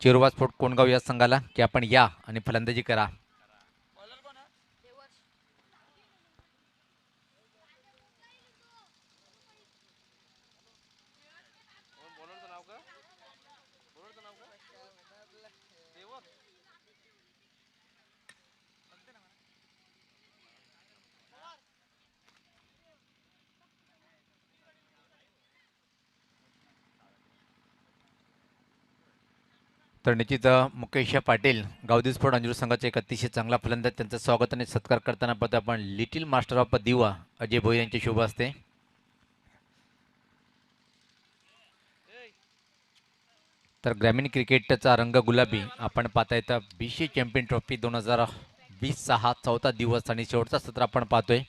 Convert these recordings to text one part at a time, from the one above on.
चिरुवा sport Kondgaon या संघाला की आपण या आणि फलंदाजी करा. तर निश्चित मुकेश पाटील गावदी स्पोर्ट अंजूर संघाचा एक अतिशय चांगला फलंदाज, त्यांचं स्वागत आणि सत्कार करताना पाहतो आपण लिटिल मास्टर ऑफ दिवा अजय भोईर यांचे शुभ असते. तर ग्रामीण क्रिकेटचा रंग गुलाबी आपण पाहता येतं. BC चॅम्पियन ट्रॉफी 2020 हा चौथा दिवस आणि शेवटचा सत्र आपण पाहतोय.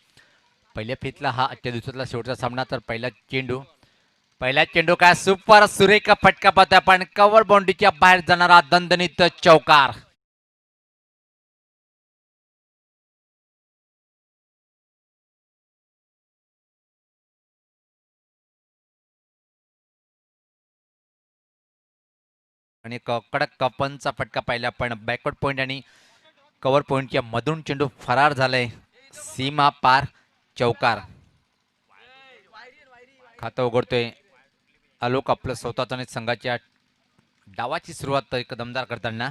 पहिल्या फेरीतला हा आजच्या दिवसातला शेवटचा सामना. तर पहिला चेंडू काय सुपर सुरेख फटका पाहतोय आपण, कव्हर बाउंड्रीच्या बाहेर जाणारा दणदणीत चौकार. आणि एक कडक पंचचा फटका पाहिला आपण, बॅकवर्ड पॉइंट आणि कव्हर पॉइंटच्या मधून चेंडू फरार झालाय, सीमा पार चौकार. खातं उघडतोय आलोक आपलं स्वतःच आणि संघाच्या डावाची सुरुवात एक दमदार करताना.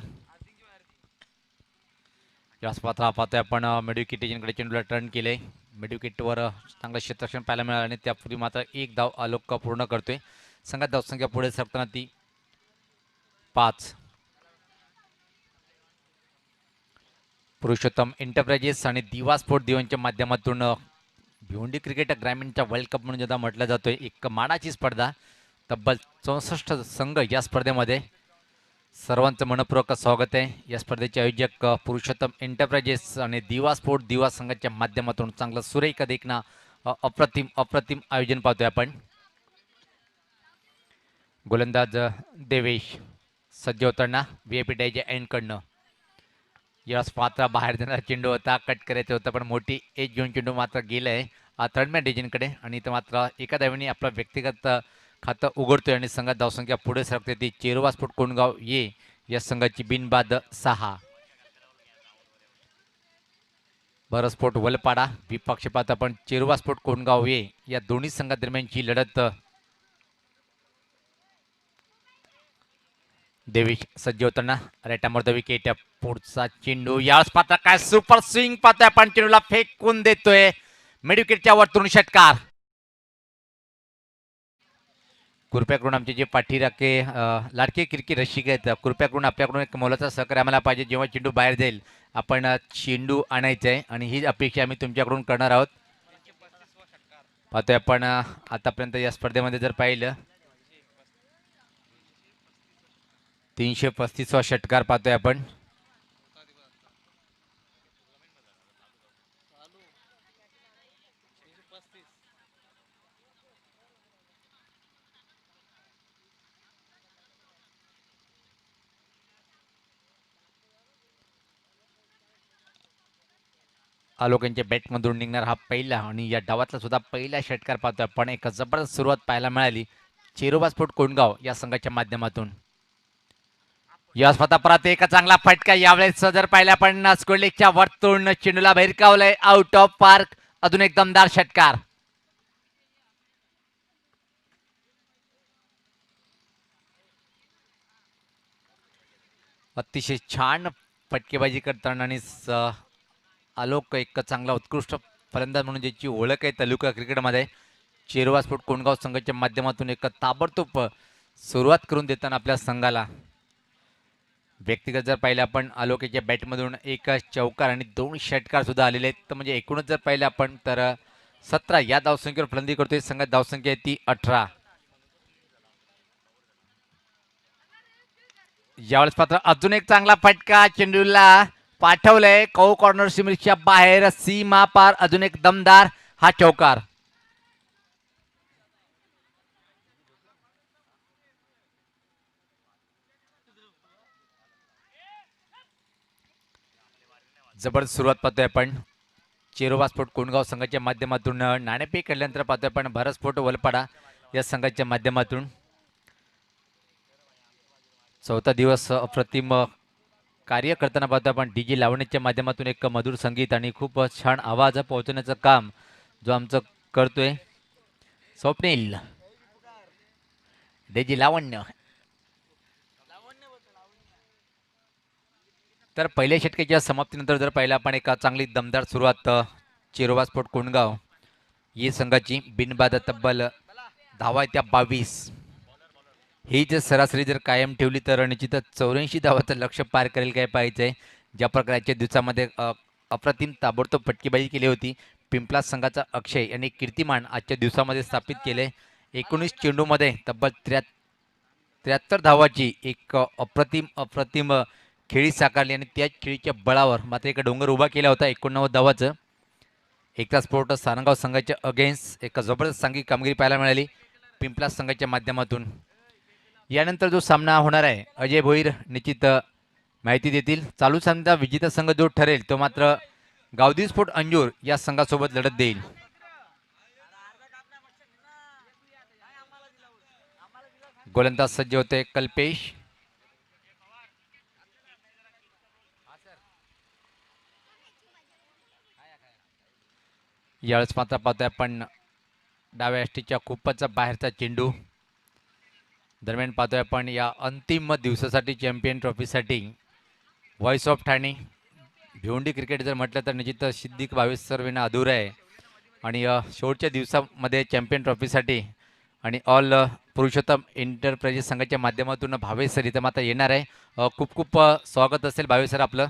याच पात्र पाहतोय आपण मेड्युकिट एजंटकडे चेंडूला टर्न केले. मेड्युकिटवर चांगलं क्षेत्ररक्षण पाहायला मिळालं आणि त्यापूर्वी मात्र एक धाव आलोक पूर्ण करतोय. संघात धावसंख्या पुढे सरकताना ती 5. पुरुषोत्तम एंटरप्राइजेस आणि दिवा स्पोर्ट दिवांच्या माध्यमातून भिवंडी क्रिकेट ग्रामीणच्या वर्ल्ड कप म्हणून ज्यादा म्हटलं जातोय, एक मानाची स्पर्धा. तब्बल 64 संघ या स्पर्धेमध्ये. सर्वांचं मनपूर्वक स्वागत आहे. या स्पर्धेचे आयोजक पुरुषोत्तम एंटरप्राइजेस आणि दिवा स्पोर्ट दिवा संघाच्या माध्यमातून चांगलं सुरेख देखना अप्रतिम आयोजन पाहतोय आपण. गोलंदाज देवेश सज्ज होताना VIP डायच्या एंडकडनं. यास मात्र बाहेर देणारा चेंडू होता, कट करायचं होतं पण मोठी एज घेऊन चेंडू मात्र गेलाय थर्डमॅन डिजनकडे आणि इथं मात्र एका धावेने आपलं व्यक्तिगत खातं उघडतोय आणि संघात धावसंख्या पुढे सरकते. ती चिरुवा स्पोर्ट कोंडगाव ये या संघाची बिनबाद 6. भरत स्पोर्ट वलपाडा विपक्षपात आपण चिरुवा स्पोर्ट कोंडगाव ये या दोन्ही संघादरम्यानची लढत. देवेश सज्ज होताना रेटामोर विकेट. पुढचा चेंडू यावेळेस पात्र काय सुपर स्विंग पाहतोय आपण, चेंडूला फेकून देतोय मेडिकेटच्या वरतून षटकार. कृपया करून आमचे जे पाठीराखे लाडके क्रिकेट रसिक आहेत, कृपया करून आपल्याकडून एक मोलाचा सहकार्य आम्हाला पाहिजे. जेव्हा चेंडू बाहेर जाईल आपण चेंडू आणायचा आहे आणि ही अपेक्षा आम्ही तुमच्याकडून करणार आहोत. पाहतोय आपण आतापर्यंत या स्पर्धेमध्ये जर पाहिलं 335वा षटकार पाहतोय आपण. आलोक यांच्या बॅटमधून निघणार हा पहिला आणि या डावातला सुद्धा पहिला षटकार पाहतोय आपण. एक जबरदस्त सुरुवात पाहायला मिळाली चिरुवा स्पोर्ट कोंडगाव या संघाच्या माध्यमातून. या स्वतः परत एक चांगला फटका यावेळेस जर पाहिला आपण स्कोरलेगच्या वरतून चेंडूला भिरकावलंय आउट ऑफ पार्क. अजून एक दमदार षटकार. अतिशय छान फटकेबाजी करताना आणि आलोक एक चांगला उत्कृष्ट फलंदाज म्हणून ज्याची ओळख आहे तालुका क्रिकेटमध्ये. चिरुवा स्पोर्ट कोंडगाव संघाच्या माध्यमातून एक ताबडतोब सुरुवात करून देताना आपल्या संघाला. व्यक्तिगत जर पाहिलं आपण आलोकेच्या बॅटमधून एक चौकार आणि 2 षटकार सुद्धा आलेले आहेत. तर म्हणजे एकूणच जर पाहिलं आपण तर 17 या धावसंख्येवर फलंदाजी करतोय. संघात धावसंख्या आहे ती 18. यावेळेस पात्र अजून एक चांगला फटका चेंडूला पाठवलंय कौ कॉर्नर सिमरीच्या बाहेर, सीमा पार. अजून एक दमदार हा चौकार. जबरदस्त सुरुवात पाहतोय आपण चिरुवा स्पोर्ट कोंडगाव संघाच्या माध्यमातून. नाणेफेक काढल्यानंतर पाहतोय आपण भरत स्पोर्ट वलपाडा या संघाच्या माध्यमातून. चौथा दिवस अप्रतिम कार्य करताना पाहतो आपण डीजे लावण्याच्या माध्यमातून एक मधुर संगीत आणि खूप छान आवाज पोहोचवण्याचं काम जो आमचं करतोय स्वप्नील डीजे लावण्य. तर पहिल्या षटकाच्या समाप्तीनंतर जर पाहिलं आपण एक चांगली दमदार सुरुवात चिरोबा स्पोर्ट कोंडगाव ही संघाची बिनबाद तब्बल धावा त्या 22. ही जर सरासरी जर कायम ठेवली तर निश्चितच 84 धावाचं लक्ष पार करेल काय पाहिजे. ज्या प्रकारच्या दिवसामध्ये अप्रतिम ताबडतोब फटकेबाजी केली होती पिंपला संघाचा अक्षय यांनी कीर्तिमान आजच्या दिवसामध्ये स्थापित केले. 19 चेंडूमध्ये तब्बल 73 धावाची एक अप्रतिम खेळी साकारली आणि त्याच खेळीच्या बळावर मात्र एक डोंगर उभा केला होता 89 धावाचं. एकता स्पोर्ट सारंगाव संघाच्या अगेन्स्ट एक जबरदस्त सांघिक कामगिरी पाहायला मिळाली पिंपला संघाच्या माध्यमातून. यानंतर जो सामना होणार आहे अजय भोईर निश्चित माहिती देतील. चालू सामना विजेता संघ जो ठरेल तो मात्र गावदी स्पोर्ट अंजूर या संघासोबत लढत देईल. गोलंदाज सज्ज होते कल्पेश. यावेळेस मात्र पाहतोय आपण डाव्या यष्टीच्या खूपच बाहेरचा चेंडू. दरम्यान पाहतोय आपण या अंतिम दिवसासाठी चॅम्पियन ट्रॉफीसाठी voice of Thane Bhiwandi cricket जर म्हटलं तर निश्चित सिद्दीक भावेश सर विना अधूर आहे. आणि शेवटच्या दिवसामध्ये चॅम्पियन ट्रॉफीसाठी आणि ऑल पुरुषोत्तम एंटरप्राइजेस संघाच्या माध्यमातून भावेश सर इथं मात्र येणार आहे. खूप खूप स्वागत असेल भावेश सर आपलं.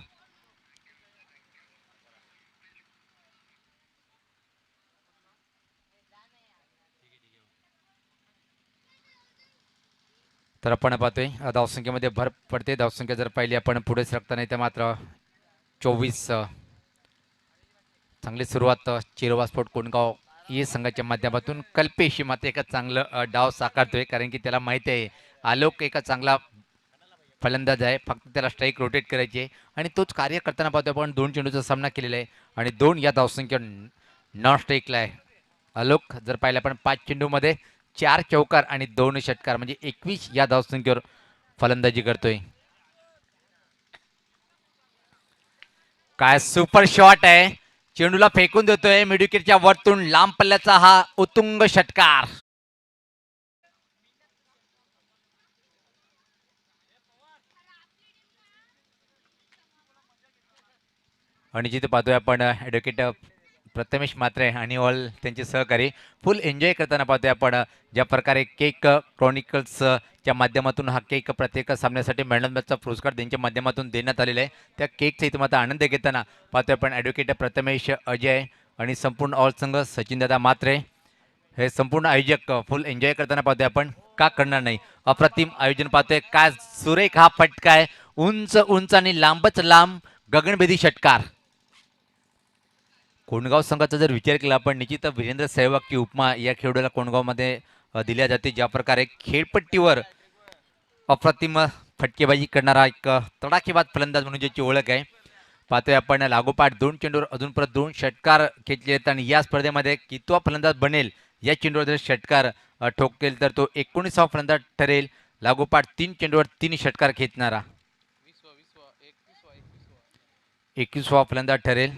तर आपण पाहतोय धावसंख्येमध्ये भर पडते. धावसंख्या जर पाहिली आपण पुढे सरकताना इथे मात्र 24. चांगली सुरुवात चिरोबा स्पोर्ट कोंडगाव या संघाच्या माध्यमातून कल्पेश मात्र एका चांगलं डाव साकारतोय कारण की त्याला माहिती आहे आलोक एका चांगला फलंदाज आहे फक्त त्याला स्ट्राईक रोटेट करायची आहे आणि तोच कार्य करताना पाहतोय आपण 2 चेंडूचा सामना केलेला आहे आणि 2 या धावसंख्या नॉन स्ट्राईकला आहे. आलोक जर पाहिलं आपण 5 चेंडूमध्ये 4 चौकार आणि 2 षटकार म्हणजे 21 या धावसंख्येवर फलंदाजी करतोय. काय सुपर शॉट आहे. चेंडूला फेकून देतोय मिडविकेटच्या वरतून लांब पल्ल्याचा हा उत्तुंग षटकार. आणि जिथे पाहतोय आपण ॲडव्होकेट प्रथमेश मात्रे आणि ऑल त्यांचे सहकारी फुल एन्जॉय करताना पाहतोय आपण ज्या प्रकारे केक क्रॉनिकल्सच्या माध्यमातून हा केक प्रत्येक सामन्यासाठी मॅनचा पुरस्कार त्यांच्या माध्यमातून देण्यात आलेला आहे. त्या केकचा इथं मात्र आनंद घेताना पाहतोय आपण ॲडव्होकेट प्रथमेश अजय आणि संपूर्ण ऑल संघ सचिनदादा मात्रे हे संपूर्ण आयोजक फुल एन्जॉय करताना पाहतोय आपण. का करणार नाही. अप्रतिम आयोजन पाहतोय. काय सुरेख हा फटका आहे. उंच उंच आणि लांबच लांब गगनभेदी षटकार. कोंडगाव संघाचा जर विचार केला आपण निश्चित वीरेंद्र सहवागची उपमा या खेळाडूला कोंडगावमध्ये दिल्या जाते. ज्या प्रकारे खेळपट्टीवर अप्रतिम फटकेबाजी करणारा एक तडाखेबाज फलंदाज म्हणून ज्याची ओळख आहे. पाहतोय आपण लागोपाठ 2 चेंडूवर अजून परत 2 षटकार खेचले आहेत आणि या स्पर्धेमध्ये कितवा फलंदाज बनेल या चेंडूवर जर षटकार ठोकेल तर तो 19वा फलंदाज ठरेल लागोपाठ 3 चेंडूवर 3 षटकार खेचणारा 21वा फलंदाज ठरेल.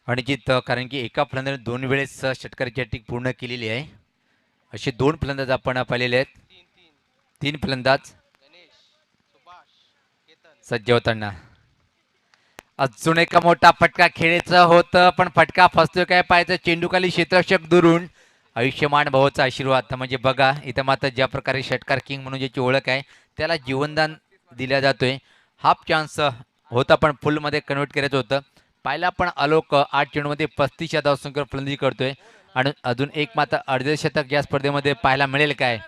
आणि जित कारण की एका फलंदाजाने 2 वेळेस षटकाराची हॅट्रिक पूर्ण केलेली आहे. असे 2 फलंदाज आपण पाहिलेले आहेत. 3 फलंदाज सज्ज होताना अजून एक मोठा फटका खेळायचं होतं पण फटका फसतोय काय पाहायचं. चेंडूखाली क्षेत्ररक्षक दुरून आयुष्यमान भाऊचा आशीर्वाद. म्हणजे बघा इथं मात्र ज्या प्रकारे षटकार किंग म्हणून ज्याची ओळख आहे त्याला जीवनदान दिला जातोय. हाफ चान्स होता पण फुलमध्ये कन्वर्ट करायचं होतं. पाहिला पण आलोक 8 चेंडूमध्ये 35 या धावसंख्येवर फलंदाजी करतोय आणि अजून एक मात्र अर्धे शतक या स्पर्धेमध्ये पाहायला मिळेल काय.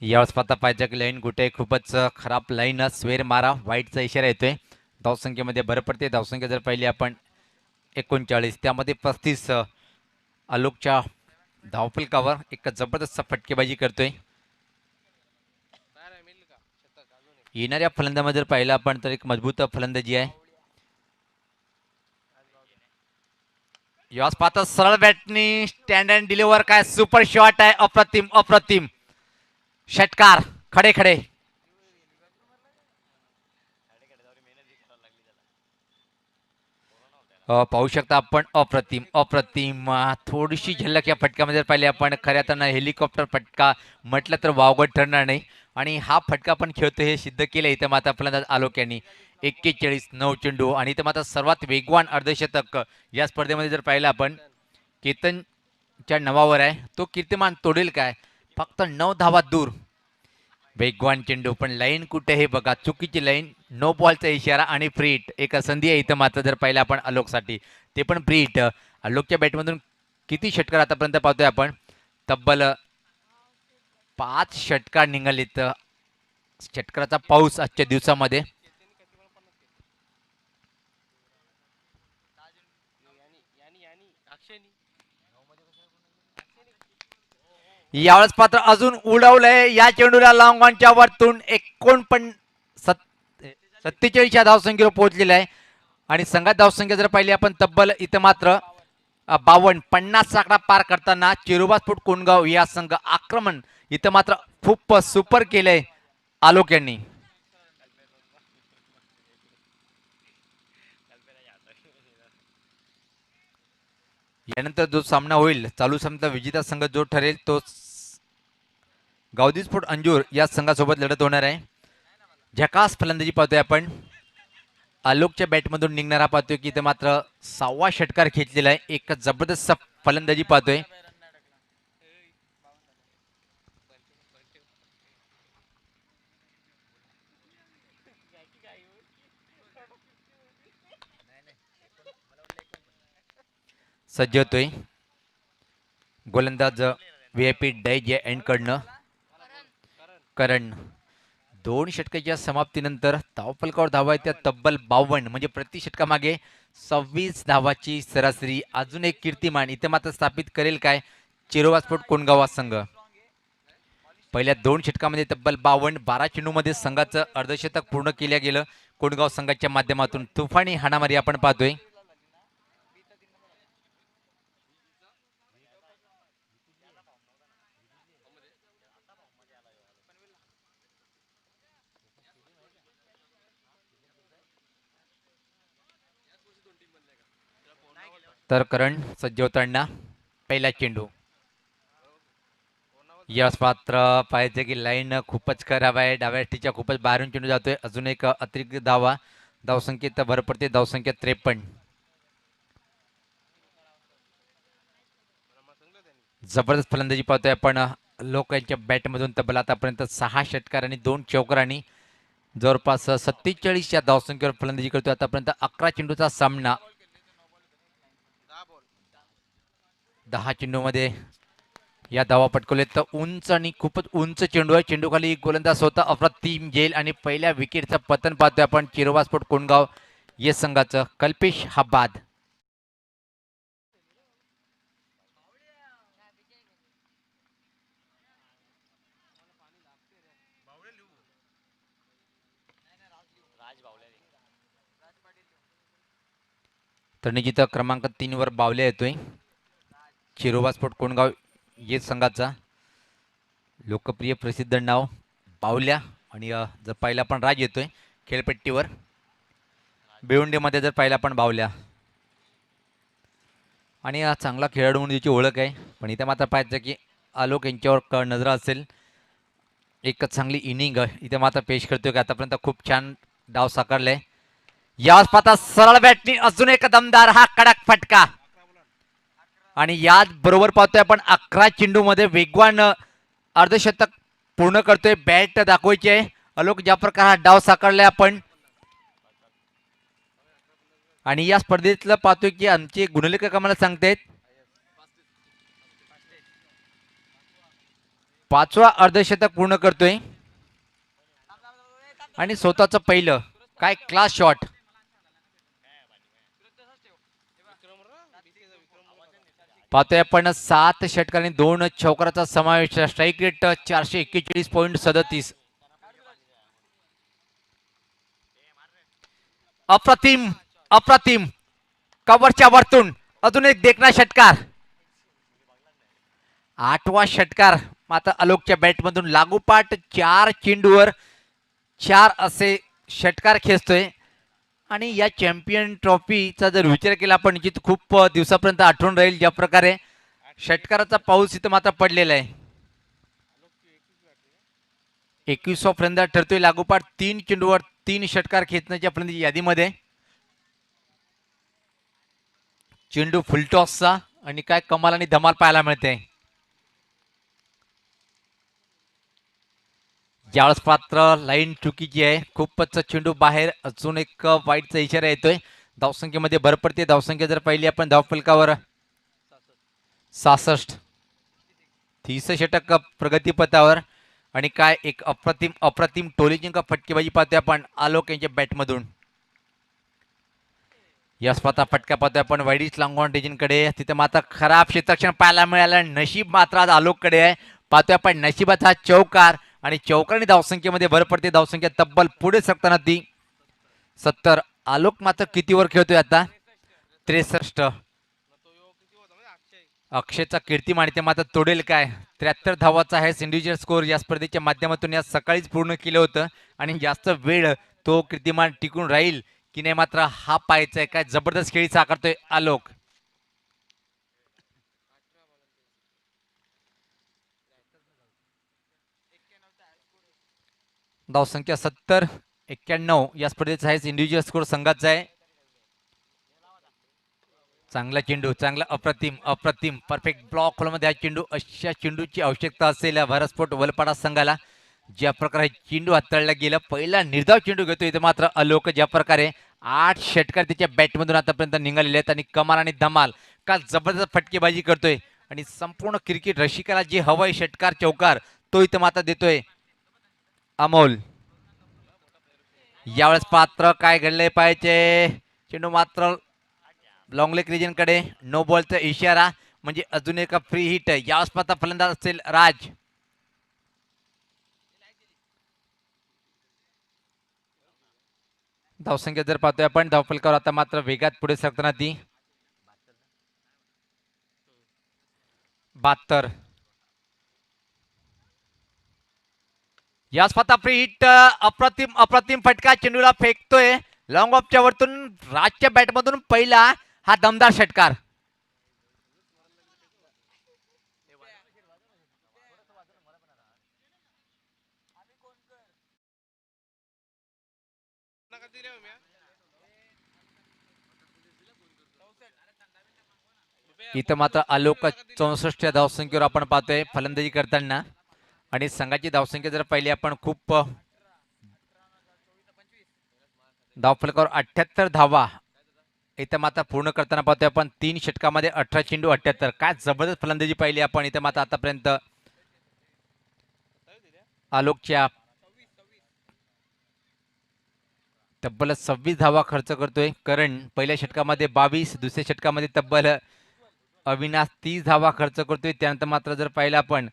यावेळेस पाहता पाहिजे की लाईन कुठे खूपच खराब लाईन स्वेर मारा वाईटचा इशारा येतोय. धावसंख्येमध्ये भर पडते. धावसंख्या जर पाहिली आपण 39 त्यामध्ये 35 आलोकच्या धावफलकावर एक जबरदस्त फटकेबाजी करतोय. येणाऱ्या फलंदामध्ये जर पाहिलं आपण तर एक मजबूत फलंदाजी आहे. यास पाहता सरळ बॅटनी स्टँड अँड डिलिव्हर, काय सुपर शॉट आहे, अप्रतिम अप्रतिम षटकार, खडे खडे. पाहू शकता आपण, अप्रतिम अप्रतिम. थोडीशी झलक या फटक्यामध्ये पाहिली आपण. खऱ्या अर्थानं हेलिकॉप्टर फटका म्हटलं तर वावगं ठरणार नाही आणि हा फटका पण खेळतो हे सिद्ध केलं इथं मात्र फलंदाज आलोक यांनी. 41 9 चेंडू आणि इथं मात्र सर्वात वेगवान अर्धशतक या स्पर्धेमध्ये जर पाहिलं आपण कीर्तनच्या नवावर आहे. तो कीर्तिमान तोडेल काय? फक्त 9 धावा दूर. वेगवान चेंडू पण लाईन कुठे हे बघा, चुकीची लाईन. नो बॉलचा इशारा आणि फ्री हिट. एक संधी आहे इथं मात्र जर पाहिलं आपण आलोकसाठी, ते पण फ्री हिट. आलोकच्या बॅटमधून किती षटकार आतापर्यंत पाहतोय आपण? तब्बल 5 षटकार निघालेत. षटकाराचा पाऊस आजच्या दिवसामध्ये. यावेळेस पात्र अजून उडवलंय या चेंडूला लॉंग ऑनच्या वरतून 47 या धावसंख्येवर पोहोचलेला आहे आणि संघात धावसंख्या जर पाहिली आपण तब्बल इथं मात्र 52 50 आकडा पार करताना चिरोबा स्फोट कोंडगाव या संघ आक्रमण इथं मात्र खूप सुपर केलंय आलोक यांनी. यानंतर जो सामना होईल चालू सामना विजेता संघ जो ठरेल तो गावदी स्फोट अंजूर या संघासोबत लढत होणार आहे. झकास फलंदाजी पाहतोय आपण. आलोकच्या बॅटमधून निघणारा पाहतोय की इथे मात्र 6वा षटकार खेचलेला आहे. एक जबरदस्त फलंदाजी पाहतोय. सज्ज होतोय गोलंदाज VIP डायज एंड कडनं करण. 2 षटकाच्या समाप्तीनंतर धावफलकावर धावा आहेत त्या तब्बल 52 म्हणजे प्रति षटकामागे 26 धावाची सरासरी. अजून एक कीर्तिमान इथे मात्र स्थापित करेल काय चिरोबा स्फोट कोंडगाव संघ. पहिल्या 2 षटकामध्ये तब्बल 52 12 चेंडूमध्ये संघाचं अर्धशतक पूर्ण केलं गेलं कोंडगाव संघाच्या माध्यमातून. तुफानी हाणामारी आपण पाहतोय. तर करण सज्ज होताना पहिला चेंडू. यश पात्र पाहिजे की लाईन खूपच खराब आहे. डाव्या टीच्या खूपच बाहेरून चेंडू जातोय. अजून एक अतिरिक्त धावा. धावसंख्येत भर पडते. धावसंख्या 53. जबरदस्त फलंदाजी पाहतोय आपण लोकांच्या बॅटमधून. तब्बल आतापर्यंत 6 षटकार आणि 2 चौकारांनी जवळपास 47 या धावसंख्येवर फलंदाजी करतोय. आतापर्यंत 11 चेंडूचा सामना. 10 चेंडूमध्ये या धावा पटकवले. तर उंच आणि खूपच उंच चेंडू आहे. चेंडू खाली गोलंदाज होता अप्रतिम झेल आणि पहिल्या विकेटचं पतन पाहतोय आपण चिरोबा स्फोट कोंडगाव या संघाचं. कल्पेश हा बाद. तर निश्चित क्रमांक 3 वर बावल्या येतोय चिरोबा स्फोट कोंडगाव ये संघाचा. लोकप्रिय प्रसिद्ध नाव बावल्या. आणि जर पाहिला पण राज येतोय खेळपट्टीवर. भिवंडीमध्ये जर पाहिला पण बावल्या आणि चांगला खेळाडू म्हणून त्याची ओळख आहे. पण इथे मात्र पाहायचं की आलोक यांच्यावर नजर असेल. एक चांगली इनिंग इथे मात्र पेश करतोय की आतापर्यंत खूप छान डाव साकारलाय. याच पाहता सरळ बॅटनी अजून एक दमदार हा कडक फटका आणि याच बरोबर पाहतोय आपण 11 चेंडू मध्ये वेगवान अर्धशतक पूर्ण करतोय. बॅट दाखवायची आहे आलोक ज्या प्रकार हा डाव साकारलाय आपण. आणि या स्पर्धेतलं पाहतोय की आमचे गुणलेखक आम्हाला सांगतायत 5वा अर्धशतक पूर्ण करतोय आणि स्वतःचं पहिलं. काय क्लास शॉट. पाहतोय आपण 7 षटकार आणि 2 चौकाराचा समावेश. Strike rate 441.37. अप्रतिम अप्रतिम कव्हरच्या वरतून अजून एक देखणा षटकार. 8वा षटकार मात्र आलोकच्या बॅटमधून लागोपाठ 4 चेंडूवर 4 असे षटकार खेचतोय. आणि या चॅम्पियन ट्रॉफीचा जर विचार केला आपण निश्चित खूप दिवसापर्यंत आठवण राहील ज्या प्रकारे षटकाराचा पाऊस इथं मात्र पडलेला आहे. 21वा फलंदाज ठरतोय लागोपाठ 3 चेंडूवर 3 षटकार खेचण्याच्या फलंदाजी यादीमध्ये. चेंडू फुलटॉसचा आणि काय कमाल आणि धमाल पाहायला मिळते. ज्यावेळेस पात्र लाईन चुकीची आहे, खूपच चेंडू बाहेर, अजून एक वाईटचा इशारा येतोय. धावसंख्येमध्ये भर पडते. धावसंख्या जर पाहिली आपण धावफलकावर 66, 30 षटक प्रगतीपथावर. आणि काय एक अप्रतिम अप्रतिम टोलीजिंका फटकेबाजी पाहतोय आपण आलोक यांच्या बॅटमधून. या स्वतः फटका पाहतोय आपण वाईडीच लांगॉन डिजिनकडे. तिथे मात्र खराब क्षेत्ररक्षण पाहायला मिळालं. नशीब मात्र आज आलोककडे आहे. पाहतोय आपण नशिबाचा चौकार आणि चौकार धावसंख्येमध्ये भर पडते. धावसंख्या तब्बल पुढे सरकताना ती 70. आलोक मात्र कितीवर खेळतोय आता? 63. अक्षयचा कीर्तिमान ते मात्र तोडेल काय? 73 धावाचा आहे इंडिव्हिज्युअल स्कोअर या स्पर्धेच्या माध्यमातून या सकाळीच पूर्ण केलं होतं. आणि जास्त वेळ तो कीर्तिमान टिकून राहील की नाही मात्र हा पाहायचा आहे. काय जबरदस्त खेळी साकारतोय आलोक. धावसंख्या 70, 91 या स्पर्धेचा आहे इंडिव्हिज्युअल स्कोअर संघाचा आहे. चांगला चेंडू, चांगला अप्रतिम अप्रतिम परफेक्ट ब्लॉक खोलमध्ये हा चेंडू. अशा चेंडूची आवश्यकता असेल भारतस्पोर्ट वलपाडा संघाला. ज्या प्रकारे चेंडू हाताळला गेला, पहिला निर्धाव चेंडू घेतो इथे मात्र आलोक. ज्या प्रकारे 8 षटकार त्याच्या बॅटमधून आतापर्यंत निघालेले आहेत आणि कमाल आणि धमाल का जबरदस्त फटकेबाजी करतोय. आणि संपूर्ण क्रिकेट रसिकाला जे हवाई षटकार चौकार तो इथं मात्र देतोय अमोल. यावेळेस पात्र काय घडले पाहिजे. चेंडू मात्र लॉंग लेग कडे, नो बॉलचा इशारा म्हणजे अजून एक फ्री हिट. यावेळेस मात्र फलंदाज असेल राज. धावसंख्या जर पाहतोय आपण धावफलकावर आता मात्र वेगात पुढे सरकताना ती 72. या स्वतः फ्री हिट, अप्रतिम अप्रतिम फटका चेंडूला फेकतोय लॉंग ऑफच्या वरतून. राजच्या बॅटमधून पहिला हा दमदार षटकार. इथं मात्र आलोक 64 धावसंख्येवर आपण पाहतोय फलंदाजी करताना. आणि संघाची धावसंख्या जर पाहिली आपण खूप धावफलकावर 78 धावा इथं मात्र पूर्ण करताना पाहतोय आपण. 3 षटकामध्ये 18 चेंडू 78. काय जबरदस्त फलंदाजी पाहिली आपण इथं मात्र आतापर्यंत आलोकच्या. तब्बल 26 धावा खर्च करतोय करण. पहिल्या षटकामध्ये 22, दुसऱ्या षटकामध्ये तब्बल अविनाश 30 धावा खर्च करतोय. त्यानंतर मात्र जर पाहिलं आपण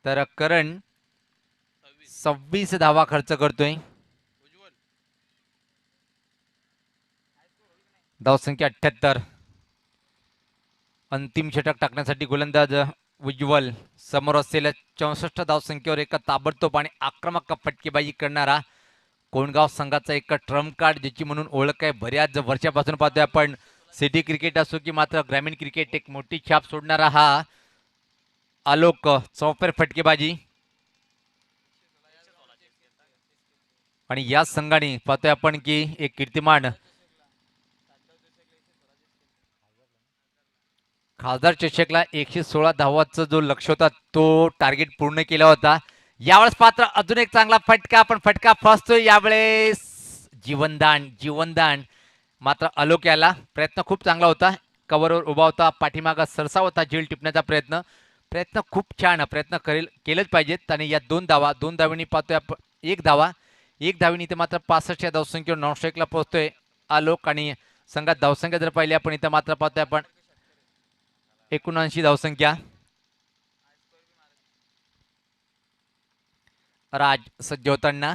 तर करण 26 धावा खर्च करतोय. धावसंख्या 78. अंतिम षटक टाकण्यासाठी गोलंदाज उज्ज्वल समोर असलेल्या 64 धावसंख्येवर एक ताबडतोब आणि आक्रमक फटकेबाजी करणारा कोंडगाव संघाचा एक ट्रम्प कार्ड ज्याची म्हणून ओळख आहे. बऱ्याच वर्षापासून पाहतोय आपण सिटी क्रिकेट असो की मात्र ग्रामीण क्रिकेट, एक मोठी छाप सोडणारा हा आलोक. चौफेर फटकेबाजी. आणि या संघाने पाहतोय आपण की एक कीर्तिमान खासदार चषकला 116 धावाचा जो लक्ष होता तो टार्गेट पूर्ण केला होता. यावेळेस पात्र अजून एक चांगला फटका, पण फटका फसतोय यावेळेस. जीवनदान जीवनदान मात्र आलोक याला. प्रयत्न खूप चांगला होता, कव्हरवर उभा होता, पाठीमागा सरसा होता झेल टिपण्याचा प्रयत्न. प्रयत्न खूप छान, प्रयत्न केलेच पाहिजेत. आणि या 2 धावा, 2 धावींनी पाहतोय आपण 1 धावा, 1 धावीने इथे मात्र 65 या धावसंख्येवर नॉन स्ट्राईकला पोहोचतोय आलोक. आणि संघात धावसंख्या जर पाहिली आपण इथं मात्र पाहतोय आपण 79 धावसंख्या. राज सज्ज होताना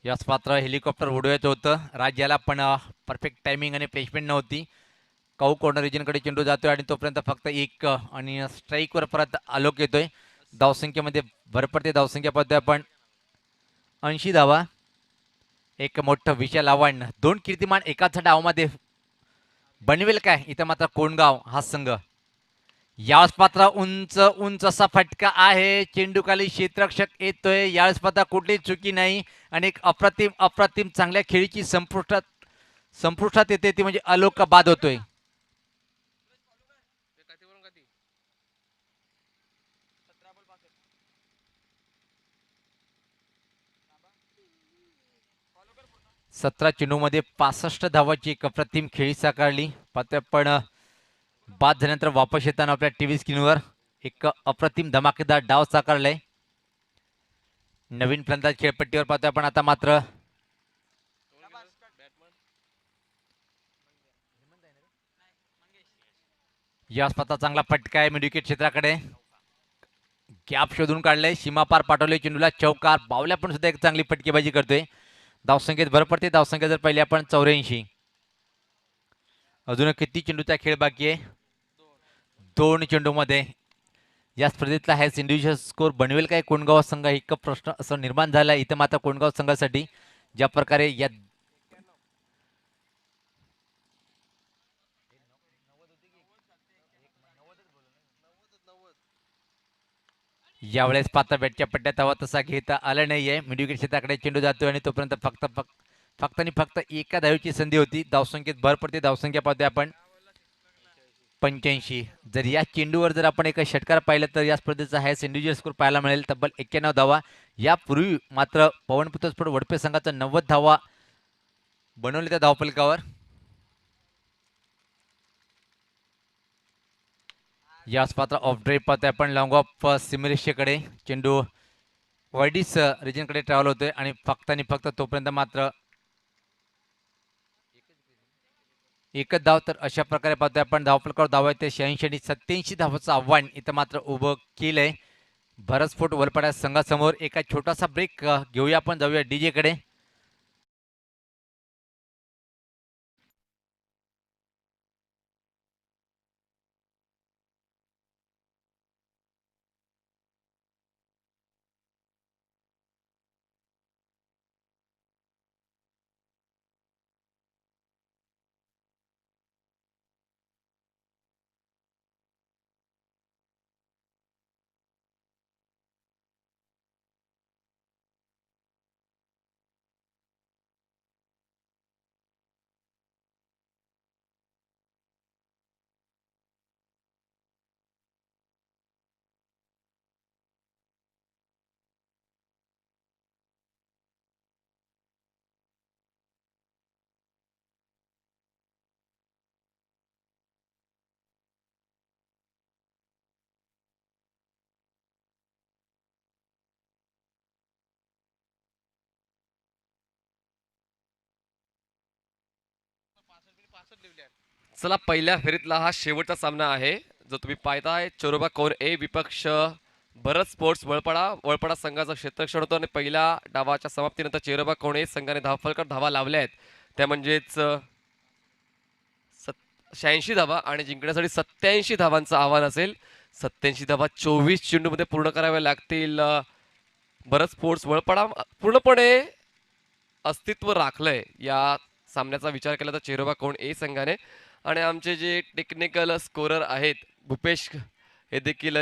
याच पात्र हेलिकॉप्टर उडवायचं होतं राज्याला, पण परफेक्ट टायमिंग आणि प्लेसमेंट नव्हती. काऊ कॉर्नर रिजनकडे चेंडू जातोय आणि तोपर्यंत फक्त एक आणि स्ट्राईकवर परत आलोक येतोय. धावसंख्येमध्ये भर पडते. धावसंख्या पाहतोय आपण 80 धावा. एक मोठं विशाल आव्हान, 2 कीर्तिमान एकाच डावामध्ये बनवेल काय इथं मात्र कोंडगाव हा संघ. यावेळेस पात्र उंच उंच असा फटका आहे. चेंडूखाली क्षेत्ररक्षक येतोय. यावेळेस पात्र कुठलीच चुकी नाही आणि एक अप्रतिम अप्रतिम चांगल्या खेळीची संपुष्टात येते ती म्हणजे आलोक बाद होतोय. सतरा चेंडूमध्ये 65 धावाची एक अप्रतिम खेळी साकारली. पाहतोय पण बाद झाल्यानंतर वापस येताना आपल्या टीव्ही स्क्रीनवर एक अप्रतिम धमाकेदार डाव साकारलाय. नवीन फलंदाज खेळपट्टीवर पाहतोय आपण आता मात्र. या स्पर्धा चांगला फटका आहे मिडविकेट क्षेत्राकडे. गॅप शोधून काढले. सीमापार पाठवले चेंडूला. चौकार. बावल्या पण सुद्धा एक चांगली फटकेबाजी करतोय. धावसंख्येत भर पडते. धावसंख्या जर पाहिली आपण 84. अजून किती चेंडूचा खेळ बाकी आहे. 2 चेंडूमध्ये या स्पर्धेतला हायस्ट इंडिव्हिज्युअल स्कोर बनवेल काय कोंडगाव संघ, एक प्रश्न असं निर्माण झाला इथं मात्र कोंडगाव संघासाठी. ज्या प्रकारे यावेळेस पात्र बॅटच्या पट्ट्यात धावा तसा घेता आला नाहीये. मिडविकेट क्षेत्राकडे चेंडू जातोय आणि तोपर्यंत फक्त आणि फक्त एका धावेची संधी होती. धावसंख्येत भर पडते. धावसंख्या पाहतोय आपण 85. जर या चेंडूवर जर आपण एक षटकार पाहिलं तर या स्पर्धेचा हायस्ट इंडिव्हिज्युअल स्कोर पाहायला मिळेल तब्बल 91 धावा. यापूर्वी मात्र पवन पुतस्फोट वडपे संघाचा 90 धावा बनवले त्या धावफलकावर. याच पात्र ऑफ ड्राईव्ह पाहतोय आपण लॉंग ऑफ सिमरेशेकडे. चेंडू वायडीस रिजनकडे ट्रॅव्हल होतोय आणि फक्त तोपर्यंत मात्र एकच धाव. तर अशा प्रकारे पाहतोय आपण धावफलकावर धाव आहे ते 86 आणि 87 धावाचं आव्हान इथं मात्र उभं केलंय भरतस्फोट वलपाडा संघासमोर. एका छोटासा ब्रेक घेऊया आपण, जाऊया डीजे कडे. चला, पहिल्या फेरीतला हा शेवटचा सामना आहे जो तुम्ही पाहताय. चोरोबा कोर ए विपक्ष भरत स्पोर्ट्स वळपडा संघाचा क्षेत्ररक्षण होतो आणि पहिल्या डावाच्या समाप्तीनंतर चेरोबा कोणे संघाने धावफलकावर धावा लावल्या आहेत त्या म्हणजेच 86 धावा आणि जिंकण्यासाठी 87 धावांचं आव्हान असेल. 87 धावा 24 चेंडूमध्ये पूर्ण कराव्या लागतील. भरत स्पोर्ट्स वळपडा पूर्णपणे अस्तित्व राखलंय या सामन्याचा विचार केला तर चेरोबा कोण ए संघाने. आणि आमचे जे टेक्निकल स्कोरर आहेत भूपेश, हे देखील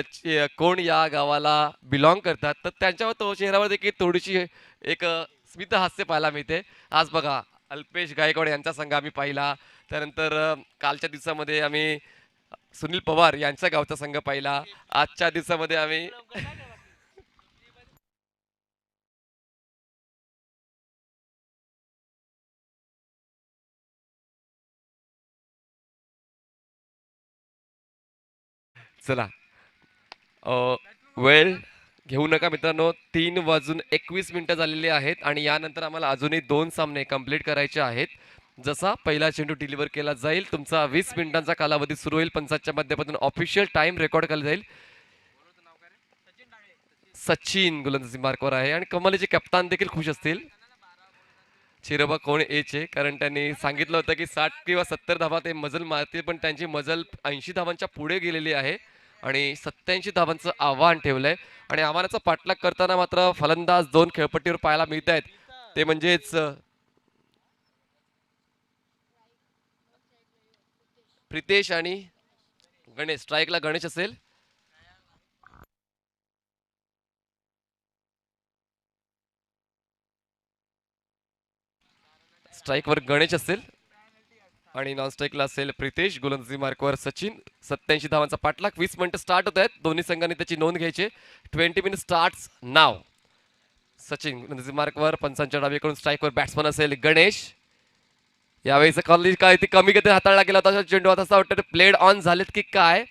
कोण या गावाला बिलॉंग करतात, तर त्यांच्यावर तो चेहऱ्यावर देखील थोडीशी एक स्मित हास्य पाहायला मिळते. आज बघा अल्पेश गायकवाड यांचा संघ आम्ही पाहिला, त्यानंतर कालच्या दिवसामध्ये आम्ही सुनील पवार यांच्या गावचा संघ पाहिला, आजच्या दिवसामध्ये आम्ही चला वेळ घेऊ नका मित्रांनो. 3:21 झालेले आहेत आणि यानंतर आम्हाला अजूनही 2 सामने कंप्लीट करायचे आहेत. जसा पहिला चेंडू डिलिव्हर केला जाईल तुमचा 20 मिनिटांचा कालावधी सुरू होईल. पंचांच्या माध्यमातून ऑफिशियल टाइम रेकॉर्ड केला जाईल. सचिन गोलंदाजी मार्कवर आहे आणि कमालीचे कप्तान देखील खुश असतील. चिरोबा कोण एचे, कारण त्यांनी सांगितलं होतं की 60 किंवा 70 धावा ते मजल मारतील, पण त्यांची मजल 80 धावांच्या पुढे गेलेली आहे आणि 87 धावांचं आव्हान ठेवलंय. आणि आव्हानाचा पाठलाग करताना मात्र फलंदाज दोन खेळपट्टीवर पाहायला मिळत आहेत, ते म्हणजेच प्रितेश आणि गणेश. स्ट्राईकला गणेश असेल. स्ट्राईकवर गणेश असेल आणि नॉन स्ट्राईकला असेल प्रितेश. गोलंदाजी मार्कवर सचिन. 87 धावांचा पाठलाग. 20 मिनिटं स्टार्ट होत आहेत. दोन्ही संघांनी त्याची नोंद घ्यायची. 20 मिनिट स्टार्ट्स नाव. सचिन गोलंदाजी मार्कवर. पंचांच्या डावीकडून स्ट्राईकवर बॅट्समन असेल गणेश. यावेळेचा कॉलेज काय ती कमी गतीने हाताळला गेला होता चेंडू. आता असं वाटतं प्लेड ऑन झालेत की काय.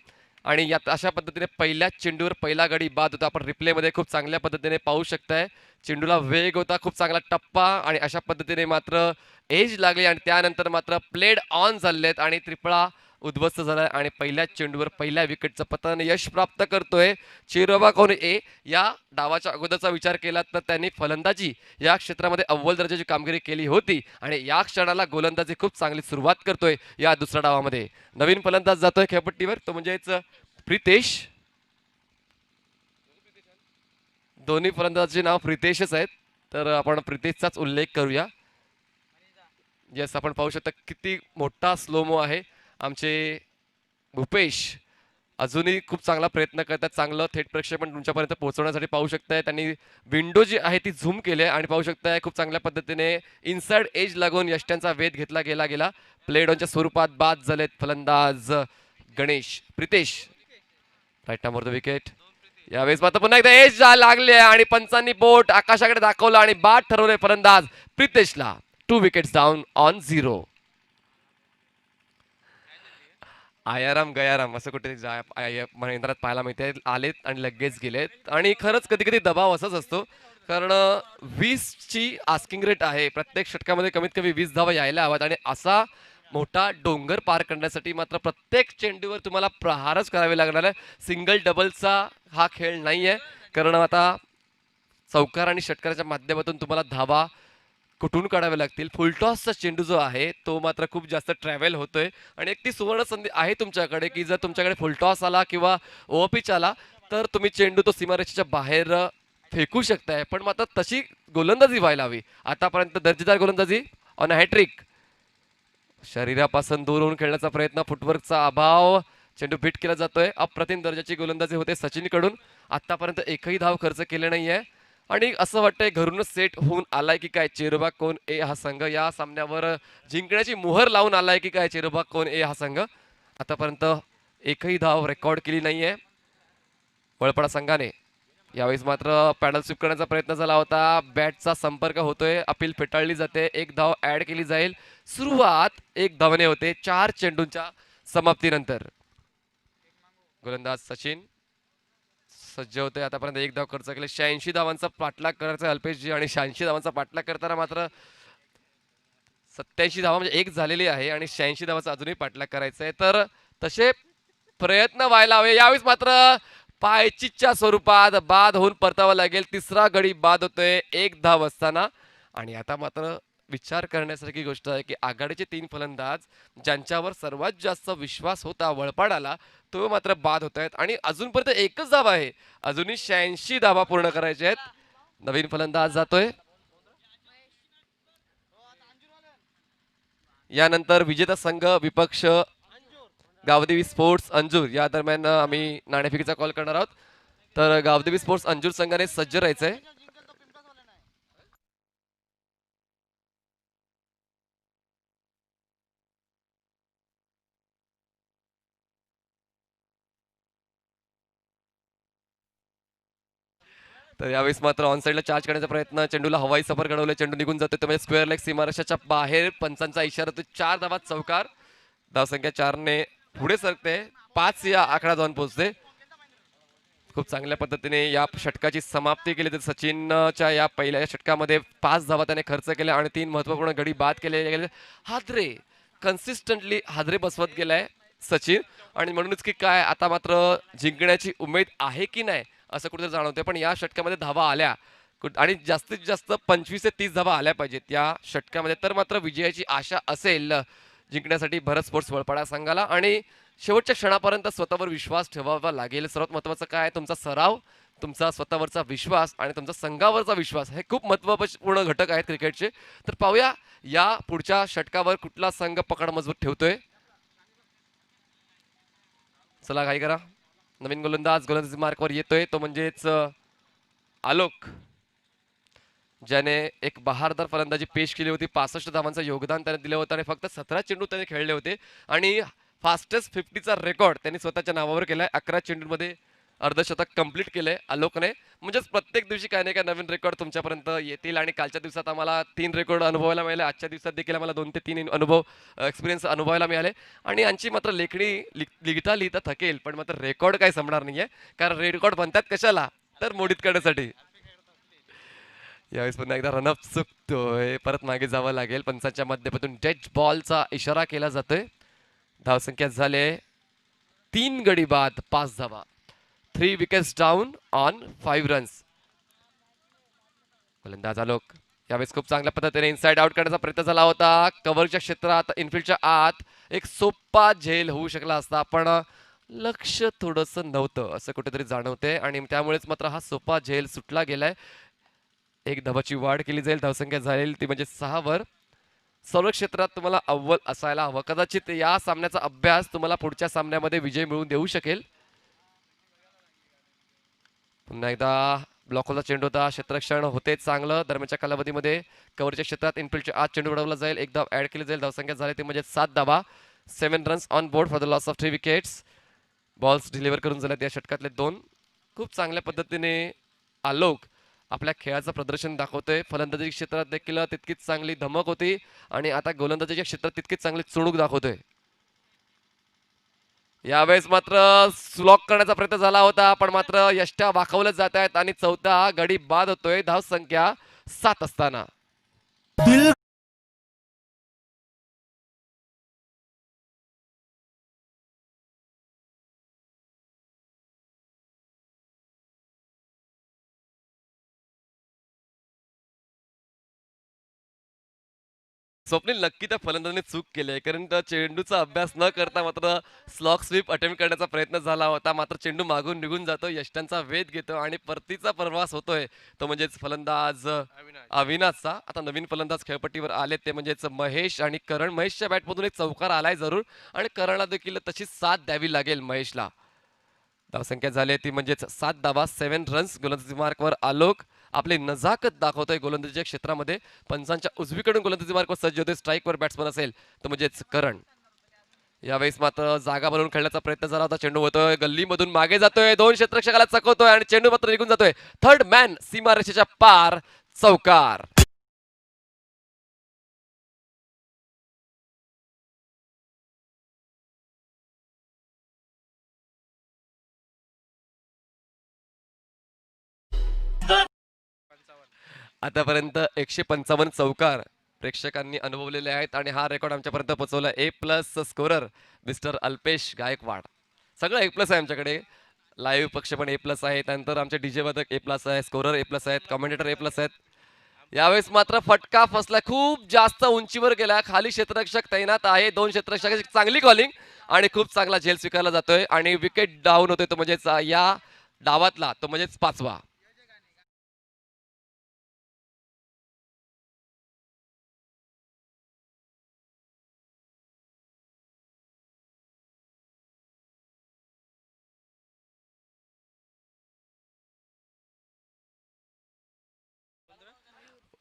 आणि यात अशा पद्धतीने पहिल्याच चेंडूवर पहिला गडी बाद होता. आपण रिप्लेमध्ये खूप चांगल्या पद्धतीने पाहू शकताय. चेंडूला वेग होता, खूप चांगला टप्पा आणि अशा पद्धतीने मात्र एज लागली आणि त्यानंतर मात्र प्लेड ऑन झालेत आणि त्रिफळा उद्ध्वस्त झालाय आणि पहिल्याच चेंडूवर पहिल्या विकेटचं पतन यश प्राप्त करतोय चिरोबा कोण ए. या डावाच्या अगोदरचा विचार केला तर त्यांनी फलंदाजी या क्षेत्रामध्ये अव्वल दर्जाची कामगिरी केली होती आणि या क्षणाला गोलंदाजी खूप चांगली सुरुवात करतोय या दुसऱ्या डावामध्ये. नवीन फलंदाज जातोय खेळपट्टीवर, तो म्हणजेच प्रितेश. दोन्ही फलंदाजाचे नाव प्रितेशच आहेत, तर आपण प्रितेशचाच उल्लेख करूया. येस, आपण पाहू शकता किती मोठा स्लोमो आहे. आमचे भूपेश अजूनही खूप चांगला प्रयत्न करतात. चांगलं थेट प्रक्षेपण तुमच्यापर्यंत पोहोचवण्यासाठी पाहू शकताय. त्यांनी विंडो जी आहे ती झूम केली आहे आणि पाहू शकताय खूप चांगल्या पद्धतीने इनसाइड एज लागून यष्ट्यांचा वेध घेतला गेला. प्लेड ऑनच्या स्वरूपात बाद झालेत फलंदाज Ganesh. Pritesh right number the wicket. यावेळेस मात्र पुन्हा एकदा एज लागले आणि पंचांनी बोट आकाशाकडे दाखवलं आणि बाद ठरवले फलंदाज प्रितेशला. 2 wickets down on 0. Aaya Ram Gaya Ram असं कुठे महेंद्रात पाहायला मिळते. आलेत आणि लगेच गेलेत आणि खरंच कधी कधी दबाव असाच असतो, कारण 20 ची आस्किंग रेट आहे. प्रत्येक षटकामध्ये कमीत कमी 20 धावा यायला हव्यात आणि असा मोठा डोंगर पार करण्यासाठी मात्र प्रत्येक चेंडूवर तुम्हाला प्रहारच करावे लागणार आहे. सिंगल डबलचा हा खेळ नाहीये, कारण आता चौकार आणि षटकाराच्या माध्यमातून तुम्हाला धावा कुठून काढावे लागतील. फुलटॉसचा चेंडू जो आहे तो मात्र खूप जास्त ट्रॅव्हल होतोय आणि एक ती सुवर्ण संधी आहे तुमच्याकडे की जर तुमच्याकडे फुलटॉस आला किंवा ओव्हरपिच आला तर तुम्ही चेंडू तो सीमारेषेच्या बाहेर फेकू शकताय, पण मात्र तशी गोलंदाजी व्हायला हवी. आतापर्यंत दर्जेदार गोलंदाजी ऑन हॅट्रिक. शरीरापासून दूर होऊन खेळण्याचा प्रयत्न, फुटवर्कचा अभाव, चेंडू फिट केला जातोय. अप्रतिम दर्जाची गोलंदाजी होते सचिनकडून. आतापर्यंत एकही धाव खर्च केले नाहीये आणि असं वाटतंय घरूनच सेट होऊन आलाय की काय चिरोबा कोण ए हा संघ. या सामन्यावर जिंकण्याची मोहर लावून आलाय की काय चिरोबा कोण ए हा संघ. आतापर्यंत एकही धाव रेकॉर्ड केली नाहीये वळपडा संघाने. यावेळेस मात्र पॅडल स्वीप करण्याचा प्रयत्न झाला होता. बॅटचा संपर्क होतोय, अपील फेटाळली जाते. एक धाव ऍड केली जाईल. सुरुवात 1 धावने होते 4 चेंडूंच्या समाप्तीनंतर. गोलंदाज सचिन सज्ज होते. आतापर्यंत 1 धाव खर्च केले. 86 धावांचा पाठलाग करायचा अल्पेशजी आणि 86 धावांचा पाठलाग करताना मात्र 87 धावा म्हणजे 1 झालेली आहे आणि 86 धावांचा अजूनही पाठलाग करायचा आहे, तर तसे प्रयत्न व्हायला हवे. यावेळेस मात्र पायचीच्या स्वरूपात बाद होऊन परतावा लागेल. तिसरा गडी बाद होतोय 1 धाव असताना आणि आता मात्र विचार करण्यासारखी गोष्ट आहे की आघाडीचे 3 फलंदाज ज्यांच्यावर सर्वात जास्त विश्वास होता वळपाडाला तो मात्र बाद होत आहेत आणि अजूनपर्यंत एकच धाव आहे. अजूनही 86 धावा पूर्ण करायच्या आहेत. नवीन फलंदाज जातोय. यानंतर विजेता संघ विपक्ष गावदेवी स्पोर्ट्स अंजूर या दरम्यान आम्ही नाणेफेकीचा कॉल करणार आहोत. तर गावदेवी स्पोर्ट्स अंजूर संघाने सज्ज राहायचंय. तर यावेळेस मात्र ऑन साईडला चार्ज करण्याचा प्रयत्न, चेंडूला हवाई सफर घडवले, चेंडू निघून जातो तो म्हणजे स्क्वेअर लेग सीमारेषाच्या बाहेर. पंचांचा इशारा तो 4 धावात चौकार. धावसंख्या 4 ने पुढे सरकते. 5 या आकडा जाऊन पोहोचते. खूप चांगल्या पद्धतीने या षटकाची समाप्ती केली. तर सचिनच्या या पहिल्या षटकामध्ये 5 धावा त्याने खर्च केल्या आणि 3 महत्वपूर्ण गडी बाद केले गेले. हादरे कन्सिस्टंटली हादरे बसवत गेलाय सचिन आणि म्हणूनच की काय आता मात्र जिंकण्याची उमेद आहे की नाही असं कुठेतरी जाणवते. पण या षटकामध्ये धावा आल्या, आणि जास्तीत जास्त 25 ते 30 धावा आल्या पाहिजेत या षटकामध्ये, तर मात्र विजयाची आशा असेल जिंकण्यासाठी भरत स्पोर्ट्स वळपाडा संघाला. आणि शेवटच्या क्षणापर्यंत स्वतःवर विश्वास ठेवावा लागेल. सर्वात महत्त्वाचं काय, तुमचा सराव, तुमचा स्वतःवरचा विश्वास आणि तुमचा संघावरचा विश्वास हे खूप महत्त्वपूर्ण घटक आहेत क्रिकेटचे. तर पाहूया या पुढच्या षटकावर कुठला संघ पकड मजबूत ठेवतोय. चला घाई करा. नवीन गोलंदाजी मार्कवर येतोय तो म्हणजेच आलोक, ज्याने एक बहारदार फलंदाजी पेश केली होती. 65 धावांचं योगदान त्याने दिलं होतं आणि फक्त 17 चेंडू त्याने खेळले होते आणि फास्टेस्ट 50चा रेकॉर्ड त्यांनी स्वतःच्या नावावर केलाय. 11 चेंडूंमध्ये अर्धशतक कंप्लीट केलंय आलोकने. म्हणजेच प्रत्येक दिवशी काही ना काही नवीन रेकॉर्ड तुमच्यापर्यंत येतील आणि कालच्या दिवसात आम्हाला 3 रेकॉर्ड अनुभवायला मिळाले. आजच्या दिवसात देखील आम्हाला 2 ते 3 अनुभव एक्सपिरियन्स अनुभवायला मिळाले. आणि यांची मात्र लेखणी लिहिता लिहिता थकेल, पण मात्र रेकॉर्ड काही संपणार नाहीये, कारण रेकॉर्ड बनतात कशाला, तर मोडीत करण्यासाठी. यावेळेस पुन्हा एकदा रनअप चुकतोय, परत मागे जावं लागेल. पंचांच्या माध्यमातून डेड बॉलचा इशारा केला जातोय. धावसंख्या झाले 3 गडी बाद 5 धावा. 3 विकेट्स डाऊन ऑन 5 रन्स. गोलंदाज आलोक यावेळेस खूप चांगल्या पद्धतीने इनसाइड आउट करण्याचा प्रयत्न झाला होता. कव्हरच्या क्षेत्रात, इनफिल्डच्या आत एक सोपा झेल होऊ शकला असता, पण लक्ष थोडंसं नव्हतं असं कुठेतरी जाणवते आणि त्यामुळेच मात्र हा सोपा झेल सुटला गेलाय. एक धावाची वाढ केली जाईल. धावसंख्या जाईल ती म्हणजे 6 वर. सर्व क्षेत्रात तुम्हाला अव्वल असायला हवं. कदाचित या सामन्याचा अभ्यास तुम्हाला पुढच्या सामन्यामध्ये विजय मिळवून देऊ शकेल. पुन्हा एकदा ब्लॉकला चेंडू होता. क्षेत्ररक्षण होते चांगलं. दरम्यानच्या कालावधीमध्ये कव्हरच्या क्षेत्रात इनफिल्डच्या आत चेंडू उडवला जाईल. एक धाव ऍड केली जाईल. धावसंख्या झाली ती म्हणजे 7 धावा. 7 runs on board for the loss of 3 wickets. Balls deliver करून झाल्यात या षटकातले 2. खूप चांगल्या पद्धतीने आलोक आपल्या खेळाचं प्रदर्शन दाखवतोय. फलंदाजी क्षेत्रात देखील तितकीच चांगली धमक होती आणि आता गोलंदाजीच्या क्षेत्रात तितकीच चांगली चुणूक दाखवतोय. यावेळेस मात्र स्लॉक करण्याचा प्रयत्न झाला होता, पण मात्र यष्ट्या वाकवल्या जात आहेत आणि चौथा गडी बाद होतोय धाव संख्या 7 असताना. स्वप्नील नक्की त्या फलंदाजाने चूक केली आहे, कारण त्या चेंडूचा अभ्यास न करता मात्र स्लॉक स्वीप अटेम्प्ट करण्याचा प्रयत्न झाला होता. मात्र चेंडू मागून निघून जातो, यष्ट्यांचा वेध घेतो आणि परतीचा प्रवास होतोय तो म्हणजेच फलंदाज अविनाशचा. आता नवीन फलंदाज खेळपट्टीवर आले ते म्हणजेच महेश आणि करण. महेशच्या बॅटमधून एक चौकार आलाय जरूर आणि करणला देखील तशी साथ द्यावी लागेल महेशला. धावसंख्या झाली ती म्हणजेच 7 धावा 7 रन्स. गोलंदाजी मार्कवर आलोक आपली नजाकत दाखवतोय गोलंदाजीच्या क्षेत्रामध्ये. पंचांच्या उजवीकडून गोलंदाजी मार्कवर सज्ज होते. स्ट्राईकवर बॅट्समन असेल तर म्हणजेच करण. यावेळेस मात्र जागा बनवून खेळण्याचा प्रयत्न झाला होता. चेंडू होतोय गल्लीमधून मागे जातोय. 2 क्षेत्ररक्षकाला चकवतोय आणि चेंडू मात्र निघून जातोय. थर्ड मॅन सीमारेषेच्या पार. चौकार. आतापर्यंत 155 चौकार प्रेक्षकांनी अनुभवलेले आहेत आणि हा रेकॉर्ड आमच्यापर्यंत पोहोचवला A+ scorer mister Alpesh Gaikwad. सगळं A+ आहे आमच्याकडे. लाईव्ह पक्ष पण A+ आहे. त्यानंतर आमचे डीजे वादक A+ आहे. स्कोरर A+ आहेत. कॉमेंटेटर A+ आहेत. यावेळेस मात्र फटका फसला. खूप जास्त उंचीवर गेला. खाली क्षेत्ररक्षक तैनात आहे. 2 क्षेत्ररक्षकाची चांगली कॉलिंग आणि खूप चांगला झेल स्वीकारला जातोय आणि विकेट डाऊन होतोय तो म्हणजेच या डावातला तो म्हणजेच 5वा.